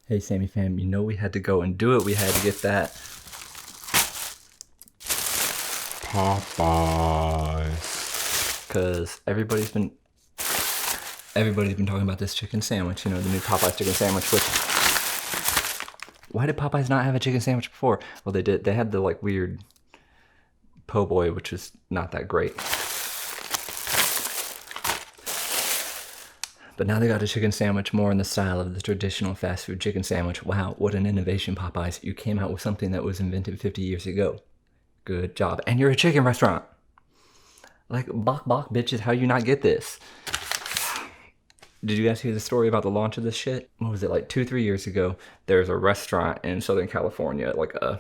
Hey, Sammy fam, you know we had to go and do it. We had to get that Popeyes. Because everybody's been talking about this chicken sandwich, you know, the new Popeyes chicken sandwich, which, why did Popeyes not have a chicken sandwich before? Well, they did. They had the, like, weird po' boy, which is not that great. But now they got a chicken sandwich more in the style of the traditional fast food chicken sandwich. Wow, what an innovation, Popeyes. You came out with something that was invented 50 years ago. Good job. And you're a chicken restaurant. Like, bok bok, bitches, how you not get this? Did you guys hear the story about the launch of this shit? What was it, like 2-3 years ago? There's a restaurant in Southern California, like a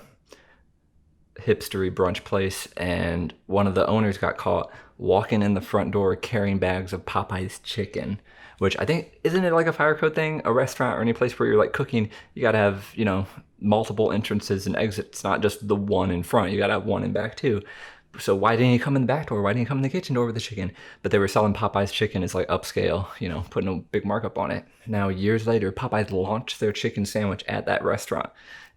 hipstery brunch place, and one of the owners got caught walking in the front door carrying bags of Popeyes chicken, which I think, isn't it like a fire code thing? A restaurant or any place where you're like cooking, you gotta have, you know, multiple entrances and exits, not just the one in front. You gotta have one in back too. So why didn't you come in the back door? Why didn't you come in the kitchen door with the chicken? But they were selling Popeyes chicken as like upscale, you know, putting a big markup on it. Now, years later, Popeyes launched their chicken sandwich at that restaurant.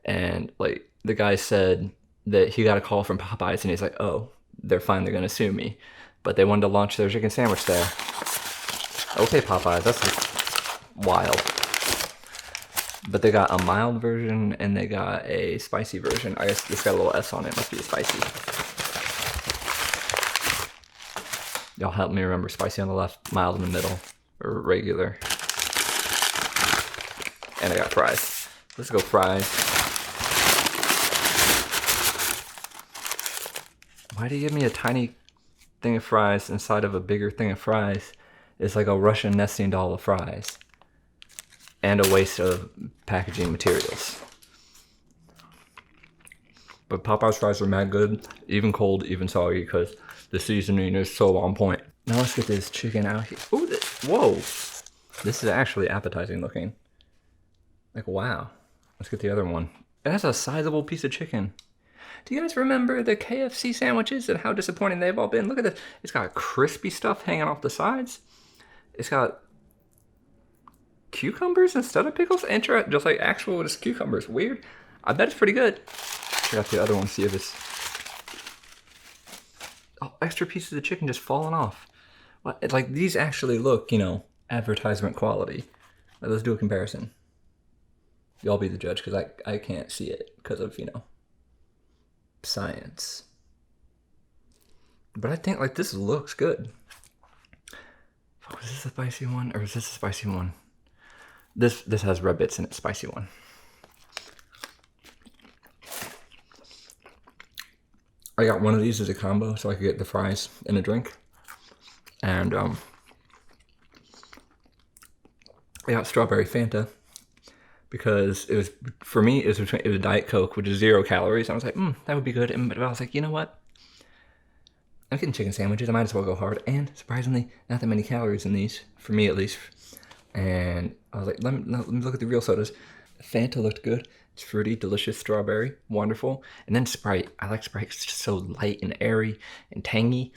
And like the guy said that he got a call from Popeyes and he's like, oh, they're finally gonna sue me. But they wanted to launch their chicken sandwich there. Okay, Popeyes, that's wild. But they got a mild version and they got a spicy version. I guess this got a little S on it, must be spicy. Y'all help me remember: spicy on the left, mild in the middle, or regular. And I got fries. Let's go fries. Why do you give me a tiny thing of fries inside of a bigger thing of fries? It's like a Russian nesting doll of fries. And a waste of packaging materials. But Popeye's fries are mad good, even cold, even soggy, because the seasoning is so on point. Now let's get this chicken out here. Ooh, whoa! This is actually appetizing looking. Like, wow. Let's get the other one. And that's a sizable piece of chicken. Do you guys remember the KFC sandwiches and how disappointing they've all been? Look at this. It's got crispy stuff hanging off the sides. It's got cucumbers instead of pickles? Just like actual just cucumbers. Weird. I bet it's pretty good. I got the other one, see if it's... Oh, extra pieces of chicken just falling off. What? Like, these actually look, you know, advertisement quality. Let's do a comparison. Y'all be the judge, because I can't see it because of, you know, science. But I think, like, this looks good. Oh, is this a spicy one, or is this a spicy one? This has red bits in it, spicy one. I got one of these as a combo so I could get the fries and a drink. And I got strawberry Fanta because it was, for me, it was Diet Coke, which is 0 calories. I was like, that would be good. But I was like, you know what? I'm getting chicken sandwiches. I might as well go hard. And surprisingly, not that many calories in these, for me at least. And I was like, let me look at the real sodas. Fanta looked good. It's fruity, delicious, strawberry, wonderful. And then Sprite. I like Sprite. It's just so light and airy and tangy.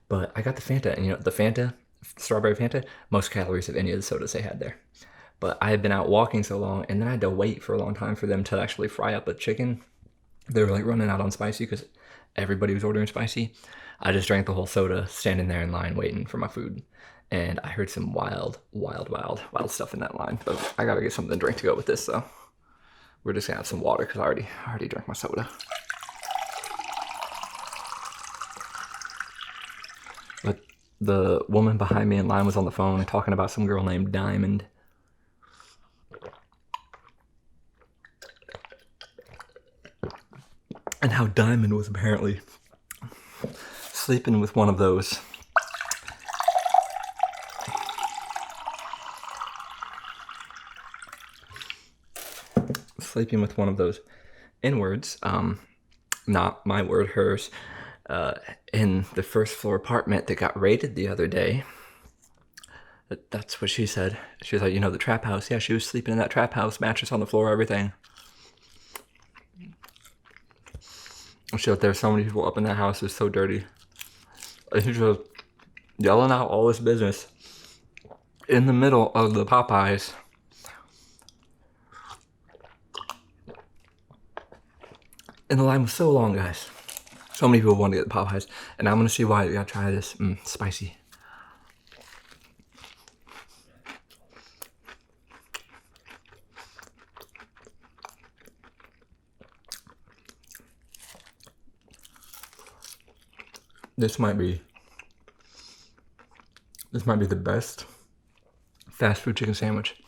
But I got the Fanta, and you know, the Fanta, strawberry Fanta, most calories of any of the sodas they had there. But I had been out walking so long, and then I had to wait for a long time for them to actually fry up a chicken. They were like running out on spicy because everybody was ordering spicy. I just drank the whole soda, standing there in line waiting for my food. And I heard some wild stuff in that line. But I gotta get something to drink to go with this, so we're just gonna have some water because I already drank my soda. But the woman behind me in line was on the phone talking about some girl named Diamond. And how Diamond was apparently sleeping with one of those N-words, not my word, hers, in the first floor apartment that got raided the other day. That's what she said. She was like, you know, the trap house. Yeah, she was sleeping in that trap house, mattress on the floor, everything. She said there's so many people up in that house, it's so dirty. And she was yelling out all this business in the middle of the Popeyes. And the line was so long, guys. So many people wanted to get the Popeyes. And I'm gonna see why. You gotta try this. Spicy. This might be the best fast food chicken sandwich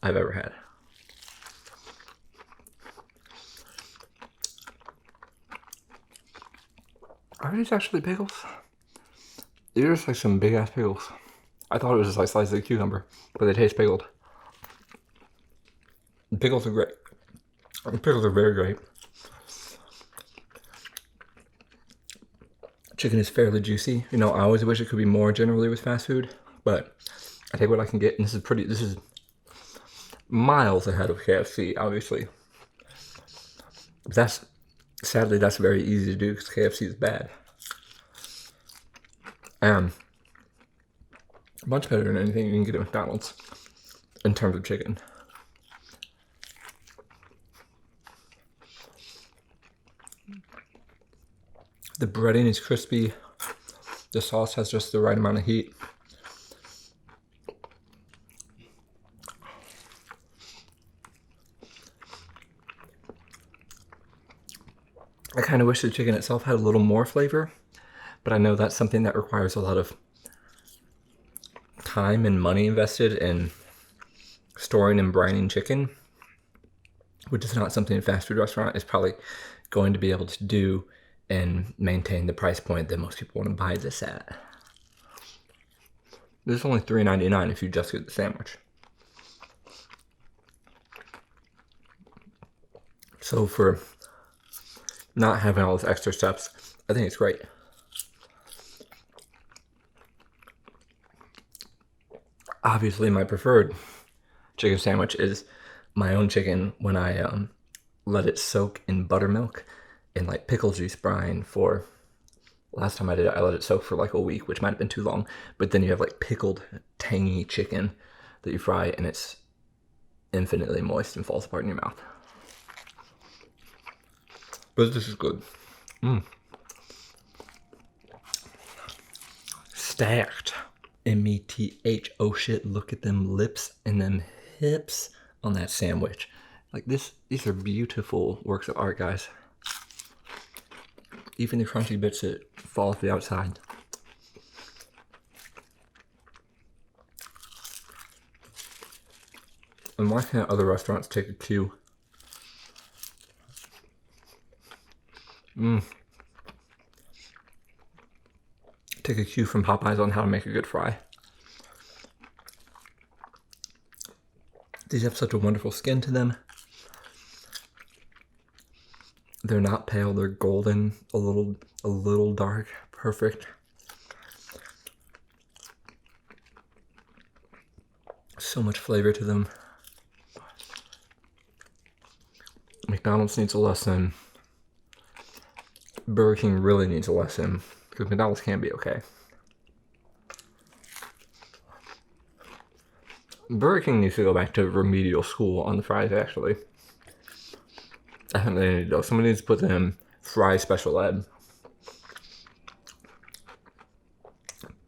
I've ever had. Are these actually pickles? These are just like some big ass pickles. I thought it was just like slices of cucumber, but they taste pickled. The pickles are great. The pickles are very great. Chicken is fairly juicy. You know, I always wish it could be more generally with fast food, but I take what I can get, and this is miles ahead of KFC, obviously. Sadly, that's very easy to do because KFC is bad. Much better than anything you can get at McDonald's in terms of chicken. The breading is crispy. The sauce has just the right amount of heat. I kind of wish the chicken itself had a little more flavor, but I know that's something that requires a lot of time and money invested in storing and brining chicken, which is not something a fast food restaurant is probably going to be able to do and maintain the price point that most people want to buy this at. This is only $3.99 if you just get the sandwich. So for not having all those extra steps, I think it's great. Obviously, my preferred chicken sandwich is my own chicken when I let it soak in buttermilk and like pickle juice brine for, last time I did it, I let it soak for like a week, which might have been too long, but then you have like pickled, tangy chicken that you fry, and it's infinitely moist and falls apart in your mouth. But this is good. Stacked. METH. Oh shit, look at them lips and them hips on that sandwich. Like this, these are beautiful works of art, guys. Even the crunchy bits that fall off the outside. And why can't other restaurants take a cue? Take a cue from Popeyes on how to make a good fry. These have such a wonderful skin to them. They're not pale, they're golden, a little dark, perfect. So much flavor to them. McDonald's needs a lesson. Burger King really needs a lesson, because McDonald's can be okay. Burger King needs to go back to remedial school on the fries, actually. I think they need to. Somebody needs to put them in fry special ed.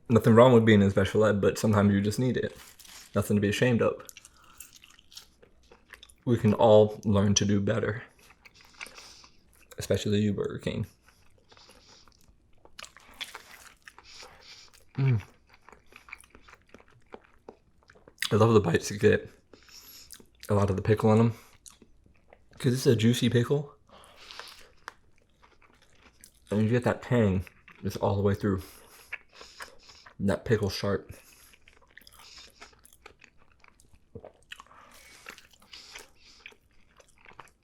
Nothing wrong with being in special ed, but sometimes you just need it. Nothing to be ashamed of. We can all learn to do better. Especially you, Burger King. I love the bites you get. A lot of the pickle on them. Because it's a juicy pickle. And you get that tang just all the way through. And that pickle sharp.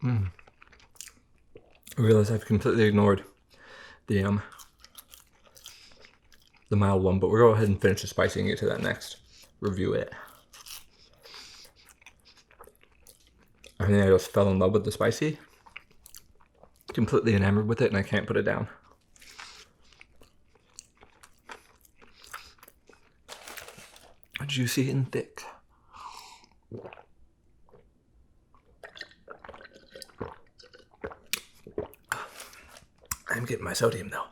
I realize I've completely ignored the mild one, but we'll go ahead and finish the spicy and get to that next. Review it. I think I just fell in love with the spicy. Completely enamored with it, and I can't put it down. Juicy and thick. I'm getting my sodium though.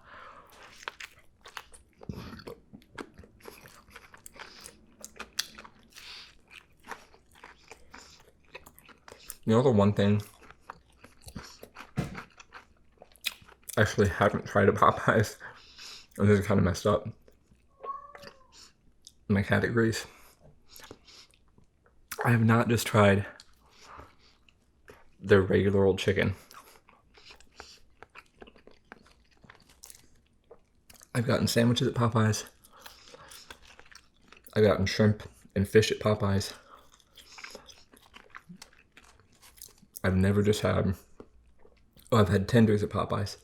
You know the one thing I actually haven't tried at Popeyes, and this is kind of messed up. My categories. I have not just tried their regular old chicken. I've gotten sandwiches at Popeyes. I've gotten shrimp and fish at Popeyes. I've never just had... Oh, I've had tenders at Popeyes.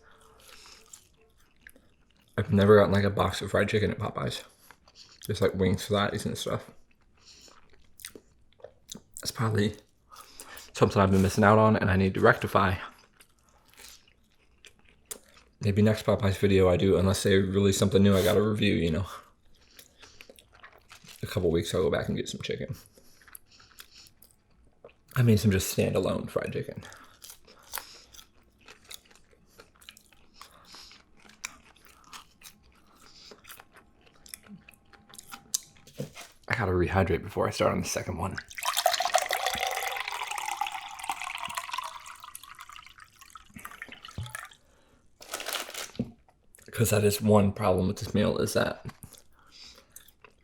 I've never gotten like a box of fried chicken at Popeyes. Just like wings, flatties, and stuff. That's probably something I've been missing out on and I need to rectify. Maybe next Popeyes video I do, unless they release something new I gotta review, you know. A couple weeks I'll go back and get some chicken. I mean some just standalone fried chicken. I gotta rehydrate before I start on the second one. Because that is one problem with this meal, is that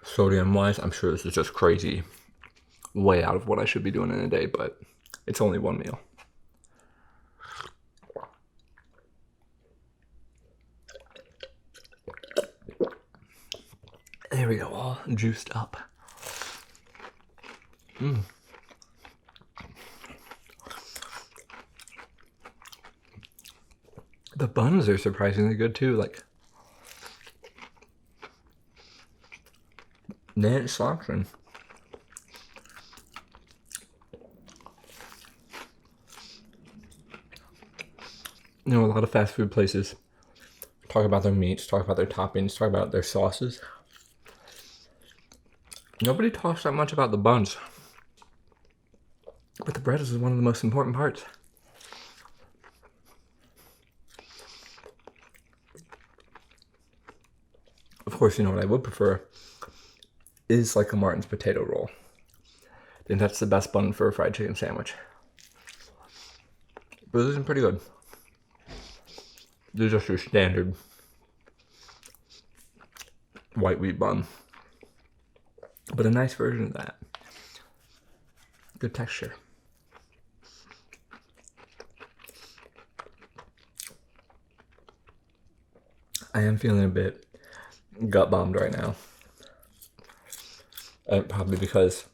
sodium wise, I'm sure this is just crazy, way out of what I should be doing in a day, but it's only one meal. There we go, all juiced up. The buns are surprisingly good too, like Nant Slopson. You know, a lot of fast food places talk about their meats, talk about their toppings, talk about their sauces. Nobody talks that much about the buns. But the bread is one of the most important parts. Of course, you know what I would prefer is like a Martin's potato roll. I think that's the best bun for a fried chicken sandwich. But this is pretty good. This is just your standard white wheat bun. But a nice version of that. Good texture. I am feeling a bit gut bombed right now. Probably because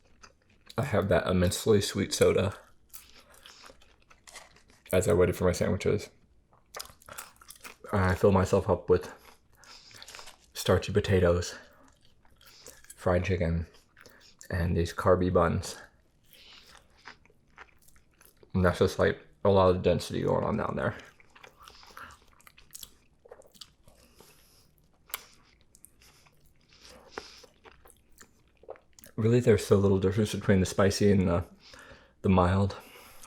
I have that immensely sweet soda as I waited for my sandwiches. I fill myself up with starchy potatoes, fried chicken, and these carby buns. And that's just like a lot of density going on down there. Really, there's so little difference between the spicy and the mild,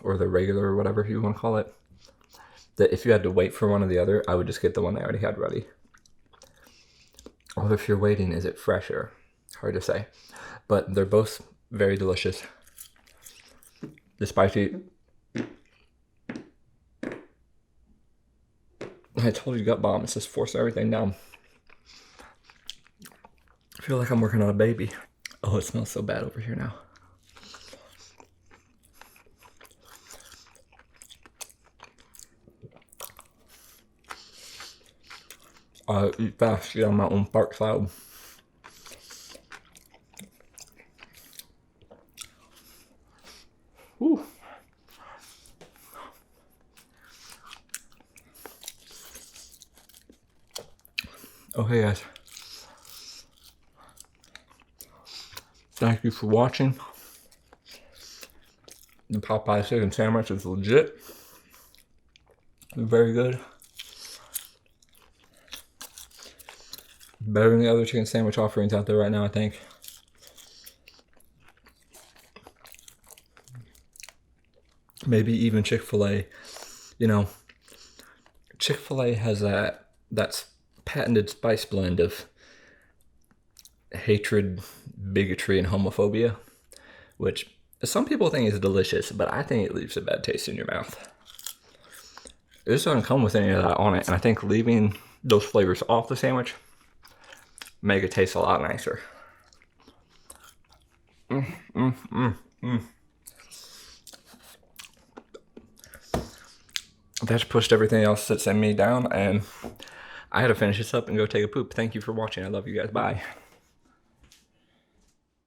or the regular, or whatever you want to call it, that if you had to wait for one or the other, I would just get the one I already had ready. Or if you're waiting, is it fresher? Hard to say. But they're both very delicious. The spicy... I told you gut bomb, it's just forcing everything down. I feel like I'm working on a baby. Oh, it smells so bad over here now. I eat fast, get on my own fart cloud. Whew. Okay, guys. Thank you for watching. The Popeyes chicken sandwich is legit. Very good. Better than the other chicken sandwich offerings out there right now, I think. Maybe even Chick-fil-A, you know, Chick-fil-A has that patented spice blend of hatred, bigotry, and homophobia, which some people think is delicious, but I think it leaves a bad taste in your mouth. This doesn't come with any of that on it, and I think leaving those flavors off the sandwich make it taste a lot nicer. That's pushed everything else that's in me down, and I had to finish this up and go take a poop. Thank you for watching. I love you guys. Bye.